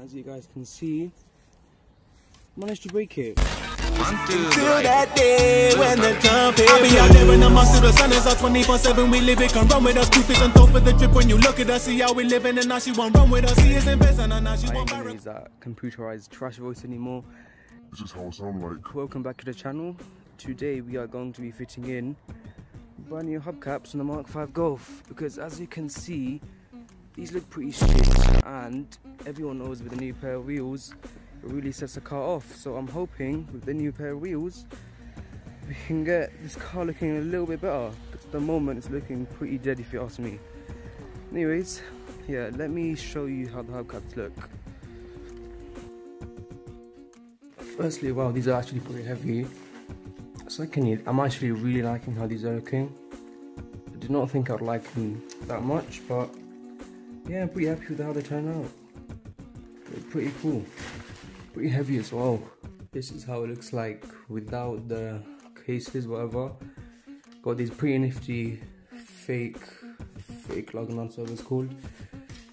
As you guys can see, managed to break it. Until that day when the time I'll be out there in the monster, the sun is out 24/7. We live it, can run with us. Two fish and throw for the trip. When you look at us, see how we living, and now she won't run with us. She is investing, and now she won't. I ain't gonna use that computerized trash voice anymore. This is how I sound like. Welcome back to the channel. Today we are going to be fitting in brand new hubcaps on the MK5 GOLF, because as you can see, these look pretty shit, and everyone knows with the new pair of wheels it really sets the car off. So I'm hoping with the new pair of wheels we can get this car looking a little bit better, because at the moment it's looking pretty dead if you ask me. Anyways, yeah, let me show you how the hubcaps look. Firstly, wow, these are actually pretty heavy. Secondly, I'm actually really liking how these are looking. I did not think I'd like them that much, but yeah, I'm pretty happy with how they turn out. They're pretty cool. Pretty heavy as well. This is how it looks like without the cases, whatever. Got these pretty nifty fake lug nuts, whatever it's called.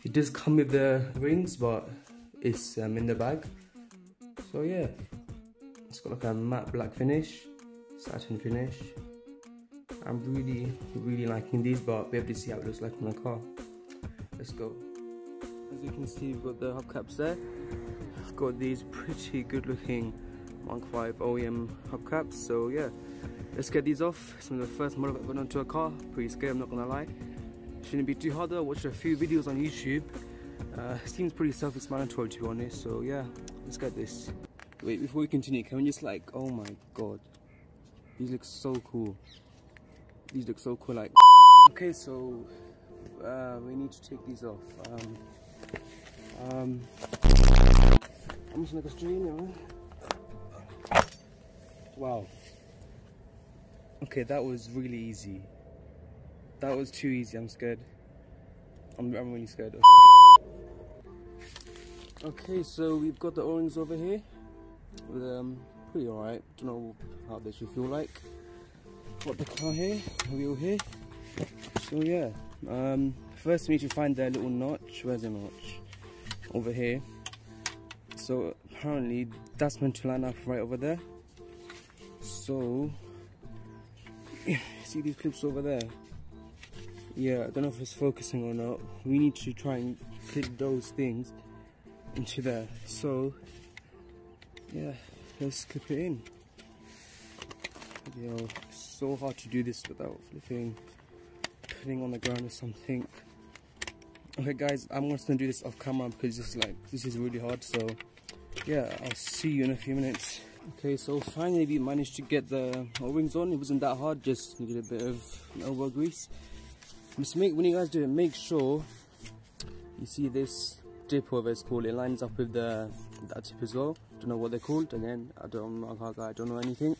It does come with the rings, but it's in the bag. So yeah, it's got like a matte black finish, satin finish. I'm really liking these, but we have to see how it looks like on the car. Let's go. As you can see, we've got the hubcaps there. I've got these pretty good looking MK5 OEM hubcaps, so yeah, let's get these off. Some of the first model I've put onto a car. Pretty scared, I'm not gonna lie. Shouldn't be too hard though. I watched a few videos on YouTube. Seems pretty self-explanatory to be honest, so yeah, let's get this. Wait, before we continue, can we just like, oh my god, these look so cool. These look so cool, like. Okay, so we need to take these off. I'm just gonna go straight in there. Wow. Okay, that was really easy. That was too easy. I'm scared. I'm really scared. Okay, so we've got the O-rings over here. Pretty alright. Don't know how they should feel like. Got the car here, the wheel here. So yeah, first we need to find their little notch. Where's the notch? Over here. So apparently that's meant to line up right over there. So see these clips over there? Yeah, I don't know if it's focusing or not. We need to try and clip those things into there. So yeah, let's clip it in. Yo, it's so hard to do this without flipping, putting on the ground or something. Okay guys, I'm just gonna do this off camera because this is really hard. So yeah, I'll see you in a few minutes. Okay, so finally we managed to get the O-rings on. It wasn't that hard, just needed a bit of elbow grease. Just when you guys do it, make sure you see this dip, whatever it's called, it lines up with that tip as well. Don't know what they're called. Again, I don't know anything.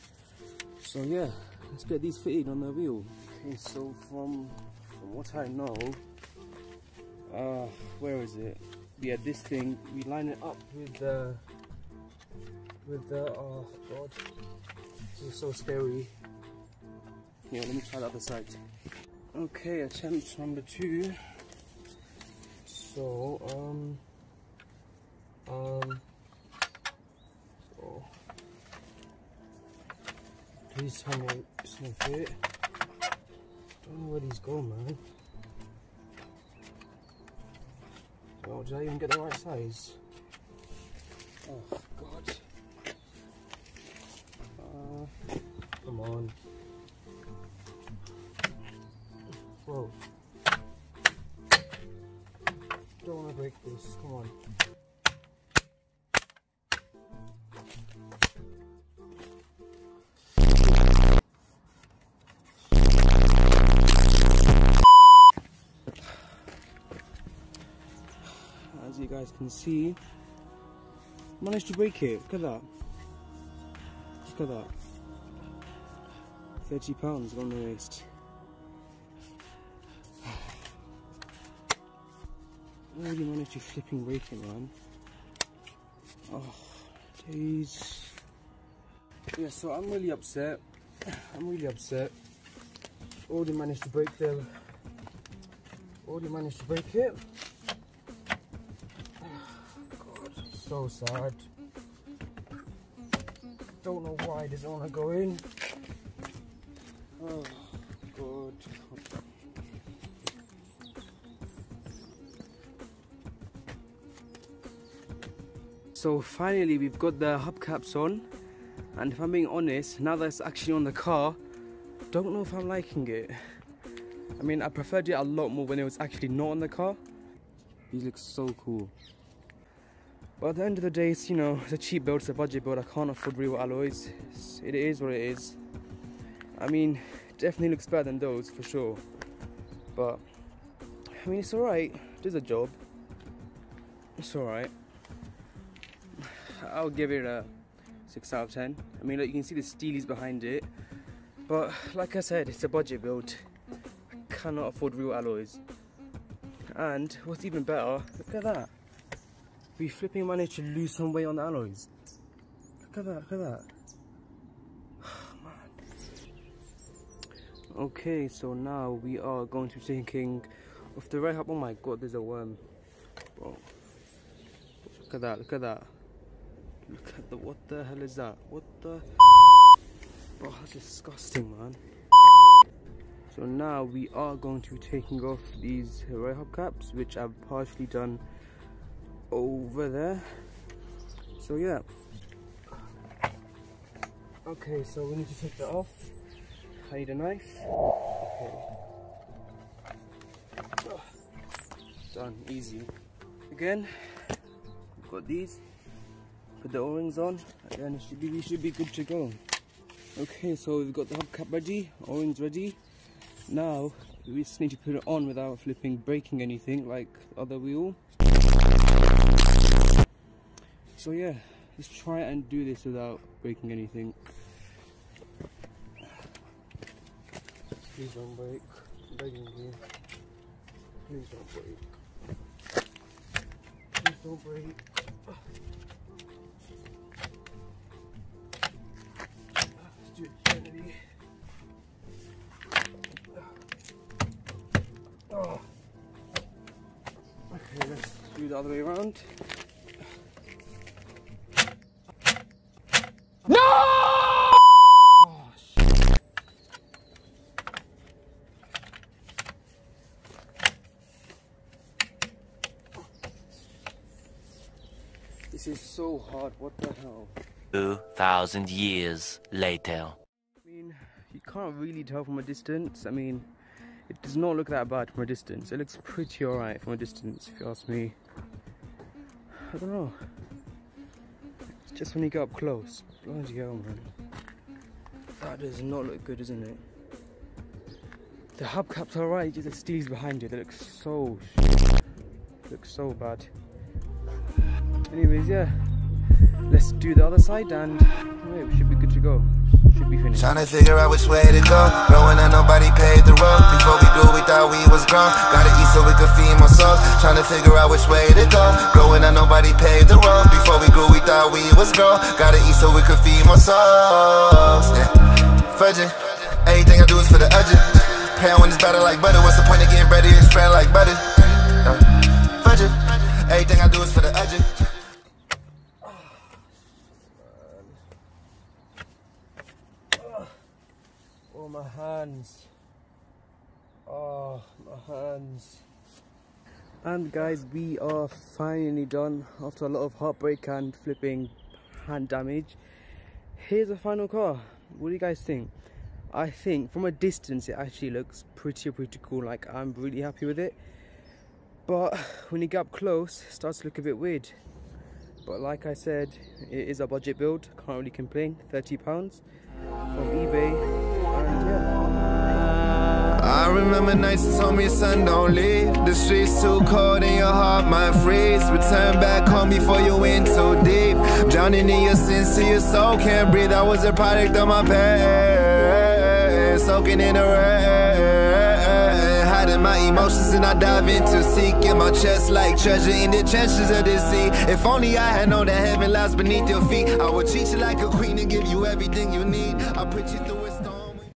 So yeah, let's get these fitted on the wheel. Okay, so from what I know, where is it? Yeah, this thing, we line it up with the oh god, this is so scary. Yeah, let me try the other side. Okay, attempt number 2. So please tell me it's gonna fit. Don't know where these go, man. Oh, did I even get the right size? Oh god. Come on. Whoa. Don't want to break this, come on. As you guys can see, managed to break it. Look at that. Look at that. £30 on the waist. I already managed to flipping break it, man. Oh, days. Yeah, so I'm really upset. Already managed to break them. Already managed to break it. God. so sad. Don't know why it doesn't want to go in. Oh, God. So finally we've got the hubcaps on, and if I'm being honest, now that it's actually on the car, don't know if I'm liking it. I mean, I preferred it a lot more when it was actually not on the car. These look so cool. But at the end of the day, it's, you know, it's a cheap build, it's a budget build. I can't afford real alloys. It is what it is. I mean, it definitely looks better than those for sure. But I mean, it's alright. It does a job. It's alright. I'll give it a 6 out of 10. I mean, look, you can see the steelies behind it. But like I said, it's a budget build. I cannot afford real alloys. And what's even better, look at that. We flipping managed to lose some weight on the alloys. Look at that, look at that. Oh, man. Okay, so now we are going to be taking off the right hub. Oh my god, there's a worm. Bro. Look at that, look at that. Look at the, what the hell is that? What the? Bro, that's disgusting, man. So now we are going to be taking off these right hubcaps, which I've partially done over there. So yeah. Okay, so we need to take that off. I need a knife. Okay. Done, easy. Again, we've got these. Put the O-rings on, and then we should be good to go. Okay, so we've got the hubcap ready, O-rings ready. Now we just need to put it on without flipping breaking anything like the other wheel. So yeah, let's try and do this without breaking anything. Please don't break. I'm begging you. Please don't break. Please don't break. Let's do it gently. Oh. Okay, let's do the other way around. No! Oh, shit. This is so hard, what the hell? 2,000 years later. I mean, you can't really tell from a distance. I mean, it does not look that bad from a distance. It looks pretty alright from a distance, if you ask me. I don't know. It's just when you get up close. Bloody hell, man. That does not look good, isn't it? The hubcaps are alright, just the steels behind it. They look so shit. Look so bad. Anyways, yeah. Let's do the other side and yeah, we should be good to go. Should be finished. Trying to figure out which way to go. Growing up, nobody paved the road. Before we grew, we thought we was grown. Gotta eat so we could feed my souls. Trying to figure out which way to go. Growing up, nobody paved the road. Before we grew, we thought we was grown. Gotta eat so we could feed my souls. Yeah. Fudging. Everything I do is for the urgent. Pan when it's better like butter. What's the point of getting ready and spread like butter? Fudging. Everything I do is for the urgent. Oh, my hands. Oh, my hands. And guys, we are finally done after a lot of heartbreak and flipping hand damage. Here's the final car. What do you guys think? I think from a distance it actually looks pretty cool. Like, I'm really happy with it. But when you get up close, it starts to look a bit weird. But like I said, it is a budget build. Can't really complain. £30 from eBay. And yeah. I remember nights you told me, son, don't leave. The streets too cold and your heart might freeze. Return back home before you went too deep. Drowning in your sins till your soul can't breathe. I was a product of my past, soaking in the rain, hiding my emotions, and I dive into seek in my chest like treasure in the trenches of the sea. If only I had known that heaven lies beneath your feet, I would treat you like a queen and give you everything you need. I put you through a storm.